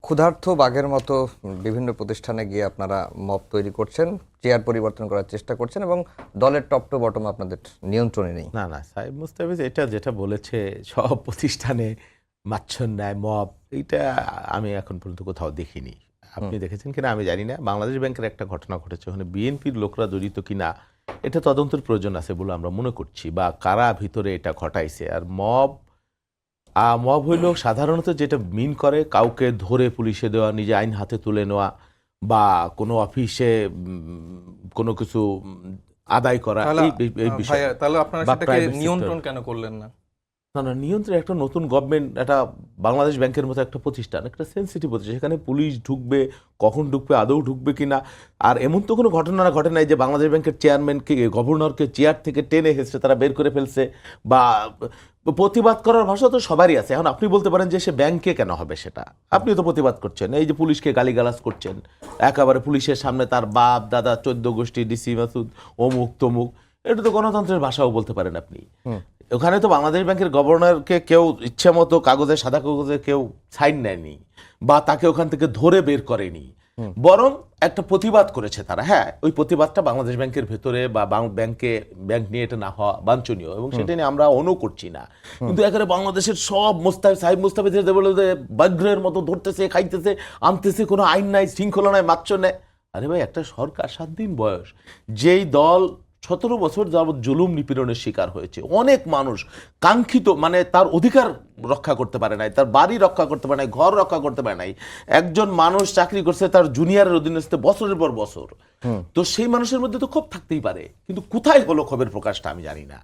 ক্ষুধার্ত বাঘের মতো বিভিন্ন প্রতিষ্ঠানে গিয়ে আপনারা মব তৈরি করছেন, চেয়ার পরিবর্তন করার চেষ্টা করছেন এবং দলের টপ টু বটম আপনাদের নিয়ন্ত্রণে নেই। না না, সাহেব মুস্তাফিজ এটা যেটা বলেছে সব প্রতিষ্ঠানে মাচ্ছর ন্যায় মব, এইটা আমি এখন পর্যন্ত কোথাও দেখিনি। আপনি দেখেছেন কিনা আমি জানি না। বাংলাদেশ ব্যাংকের একটা ঘটনা ঘটেছে, ওখানে বিএনপির লোকরা জড়িত কিনা এটা তদন্তের প্রয়োজন আছে বলে আমরা মনে করছি, বা কারা ভিতরে এটা ঘটাইছে। আর মব মব হইল সাধারণত যেটা মিন করে কাউকে ধরে পুলিশে দেওয়া, নিজে আইন হাতে তুলে নেওয়া, বা কোনো অফিসে কোনো কিছু আদায় করা, এই বিষয়। তাহলে আপনারা বা সেটাকে private নিয়ন্ত্রণ sector। কেন করলেন না? না না, নিয়ন্ত্রণ একটা নতুন গভর্নমেন্ট, একটা বাংলাদেশ ব্যাংকের মতো একটা প্রতিষ্ঠান, একটা সেন্সিটিভ প্রতিষ্ঠান, সেখানে পুলিশ ঢুকবে, কখন ঢুকবে, আদৌ ঢুকবে কিনা। আর এমন তো কোনো ঘটনা ঘটে নাই যে বাংলাদেশ ব্যাংকের চেয়ারম্যানকে, গভর্নরকে চেয়ার থেকে টেনে হেসড়ে তারা বের করে ফেলছে, বা প্রতিবাদ করার ভাষা তো সবারই আছে। এখন আপনি বলতে পারেন যে সে ব্যাংকে কেন হবে, সেটা আপনি তো প্রতিবাদ করছেন, এই যে পুলিশকে গালিগালাজ করছেন একেবারে পুলিশের সামনে, তার বাপ দাদা 14 গোষ্ঠী ডিসি মাসুদ অমুক তমুক, এটা তো গণতন্ত্রের ভাষাও বলতে পারেন আপনি। ওখানে তো বাংলাদেশ ব্যাংকের গভর্নরকে কেউ ইচ্ছা মতো কাগজে, সাদা কাগজে কেউ সাইন নেয়নি, বা তাকে ওখান থেকে ধরে বের করেনি, বরং একটা প্রতিবাদ করেছে তারা। হ্যাঁ, ওই প্রতিবাদটা বাংলাদেশ ব্যাংকের ভেতরে বা ব্যাংক নিয়ে এটা না হওয়া বাঞ্ছনীয়, এবং সেটা নিয়ে আমরা অনু করছি না। কিন্তু এখানে বাংলাদেশের সব সাহেব মুস্তাফিজের বলে যে ব্যাঘ্রের মতো ধরতেছে, খাইতেছে, আনতেছে, কোনো আইন নাই, শৃঙ্খলা নাই, মাচ্ছ নেয়। আরে ভাই, একটা সরকার 7 দিন বয়স, যেই দল 17 বছর যাবৎ জুলুম নিপীড়নের শিকার হয়েছে, অনেক মানুষ কাঙ্ক্ষিত, মানে তার অধিকার রক্ষা করতে পারে নাই, তার বাড়ি রক্ষা করতে পারে নাই, ঘর রক্ষা করতে পারে নাই। একজন মানুষ চাকরি করছে তার জুনিয়রের অধীনস্থে বছরের পর বছর, তো সেই মানুষের মধ্যে তো ক্ষোভ থাকতেই পারে, কিন্তু কোথায় হলো ক্ষোভের প্রকাশটা আমি জানি না।